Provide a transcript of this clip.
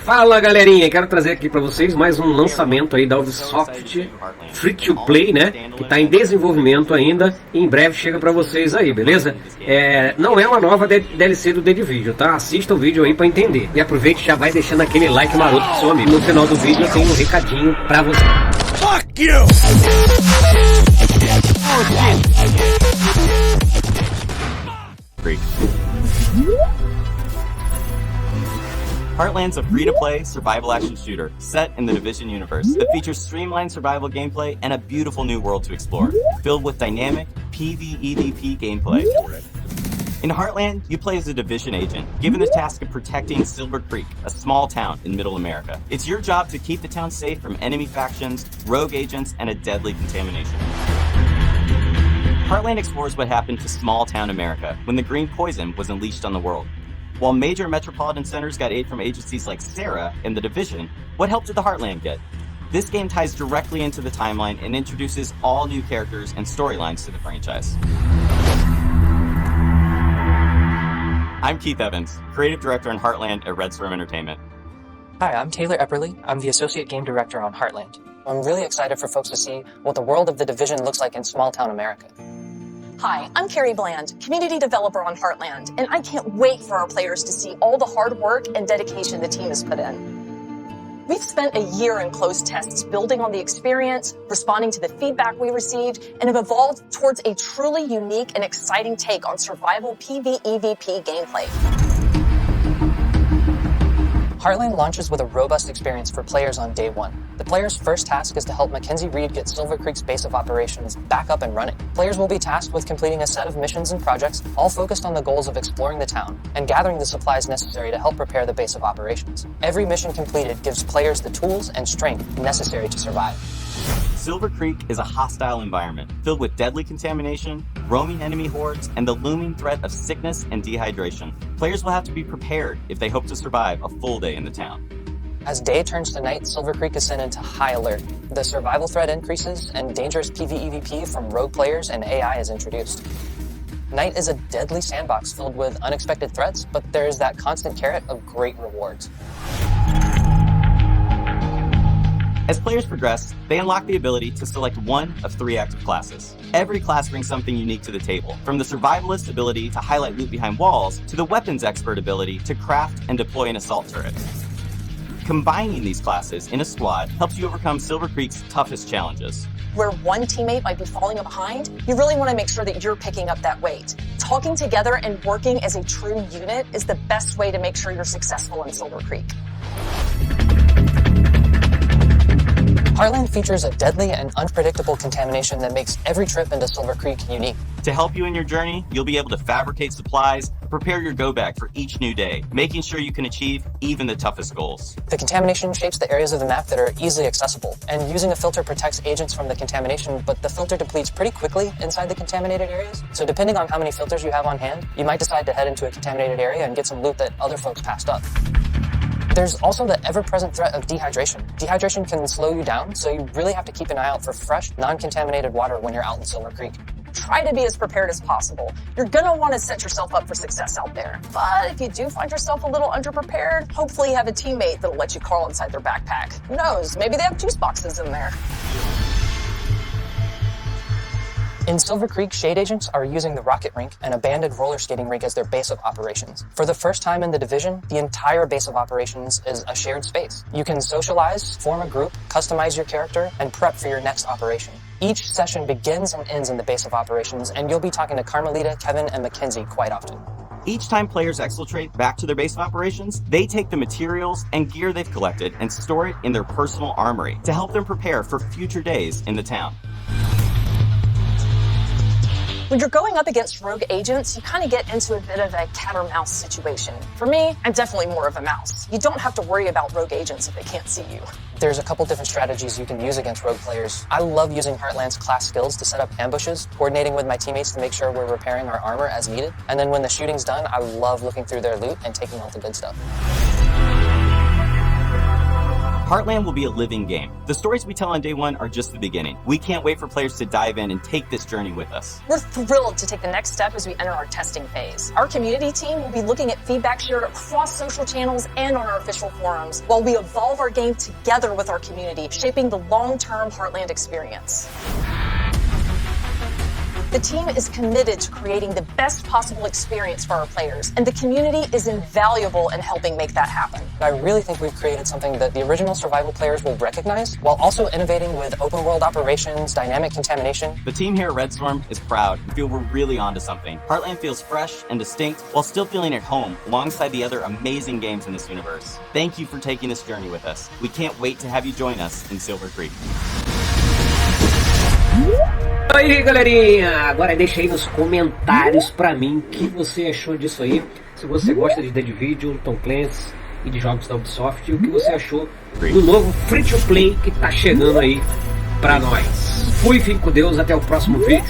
Fala galerinha, quero trazer aqui para vocês mais um lançamento aí da Ubisoft Free to Play, né? Que está em desenvolvimento ainda e em breve chega para vocês aí, beleza? Não é uma nova DLC do The Division, tá? Assista o vídeo aí para entender. E aproveite e já vai deixando aquele like maroto pro seu amigo. No final do vídeo eu tenho um recadinho para você. Fuck you! Heartland's a free-to-play survival action shooter set in the Division universe that features streamlined survival gameplay and a beautiful new world to explore, filled with dynamic PvEVP gameplay. In Heartland, you play as a Division agent, given the task of protecting Silver Creek, a small town in Middle America. It's your job to keep the town safe from enemy factions, rogue agents, and a deadly contamination. Heartland explores what happened to small-town America when the green poison was unleashed on the world. While major metropolitan centers got aid from agencies like Sarah and the Division, what help did the Heartland get? This game ties directly into the timeline and introduces all new characters and storylines to the franchise. I'm Keith Evans, Creative Director on Heartland at Red Storm Entertainment. Hi, I'm Taylor Epperly. I'm the Associate Game Director on Heartland. I'm really excited for folks to see what the world of the Division looks like in small-town America. Hi, I'm Carrie Bland, Community Developer on Heartland, and I can't wait for our players to see all the hard work and dedication the team has put in. We've spent a year in closed tests building on the experience, responding to the feedback we received, and have evolved towards a truly unique and exciting take on survival PvEVP gameplay. Heartland launches with a robust experience for players on day one. The player's first task is to help Mackenzie Reed get Silver Creek's base of operations back up and running. Players will be tasked with completing a set of missions and projects, all focused on the goals of exploring the town and gathering the supplies necessary to help prepare the base of operations. Every mission completed gives players the tools and strength necessary to survive. Silver Creek is a hostile environment filled with deadly contamination, roaming enemy hordes, and the looming threat of sickness and dehydration. Players will have to be prepared if they hope to survive a full day in the town. As day turns to night, Silver Creek is sent into high alert. The survival threat increases, and dangerous PvEVP from rogue players and AI is introduced. Night is a deadly sandbox filled with unexpected threats, but there's that constant carrot of great rewards. As players progress, they unlock the ability to select one of 3 active classes. Every class brings something unique to the table, from the survivalist ability to highlight loot behind walls, to the weapons expert ability to craft and deploy an assault turret. Combining these classes in a squad helps you overcome Silver Creek's toughest challenges. Where one teammate might be falling behind, you really want to make sure that you're picking up that weight. Talking together and working as a true unit is the best way to make sure you're successful in Silver Creek. Heartland features a deadly and unpredictable contamination that makes every trip into Silver Creek unique. To help you in your journey, you'll be able to fabricate supplies, prepare your go-bag for each new day, making sure you can achieve even the toughest goals. The contamination shapes the areas of the map that are easily accessible, and using a filter protects agents from the contamination, but the filter depletes pretty quickly inside the contaminated areas. So depending on how many filters you have on hand, you might decide to head into a contaminated area and get some loot that other folks passed up. There's also the ever-present threat of dehydration. Dehydration can slow you down, so you really have to keep an eye out for fresh, non-contaminated water when you're out in Silver Creek. Try to be as prepared as possible. You're gonna want to set yourself up for success out there. But if you do find yourself a little underprepared, hopefully you have a teammate that'll let you crawl inside their backpack. Who knows, maybe they have juice boxes in there. In Silver Creek, Shade Agents are using the rocket rink and abandoned roller skating rink as their base of operations. For the first time in the Division, the entire base of operations is a shared space. You can socialize, form a group, customize your character, and prep for your next operation. Each session begins and ends in the base of operations, and you'll be talking to Carmelita, Kevin, and Mackenzie quite often. Each time players exfiltrate back to their base of operations, they take the materials and gear they've collected and store it in their personal armory to help them prepare for future days in the town. When you're going up against rogue agents, you kind of get into a bit of a cat or mouse situation. For me, I'm definitely more of a mouse. You don't have to worry about rogue agents if they can't see you. There's a couple different strategies you can use against rogue players. I love using Heartland's class skills to set up ambushes, coordinating with my teammates to make sure we're repairing our armor as needed. And then when the shooting's done, I love looking through their loot and taking all the good stuff. Heartland will be a living game. The stories we tell on day one are just the beginning. We can't wait for players to dive in and take this journey with us. We're thrilled to take the next step as we enter our testing phase. Our community team will be looking at feedback shared across social channels and on our official forums, while we evolve our game together with our community, shaping the long-term Heartland experience. The team is committed to creating the best possible experience for our players, and the community is invaluable in helping make that happen. I really think we've created something that the original survival players will recognize, while also innovating with open world operations, dynamic contamination. The team here at Red Storm is proud and feel we're really onto something. Heartland feels fresh and distinct while still feeling at home alongside the other amazing games in this universe. Thank you for taking this journey with us. We can't wait to have you join us in Silver Creek. Aí galerinha, agora deixa aí nos comentários pra mim o que você achou disso aí. Se você gosta de The Division, Tom Clancy e de jogos da Ubisoft, e o que você achou do novo Free to Play que tá chegando aí pra nós. Fui, fique com Deus, até o próximo vídeo.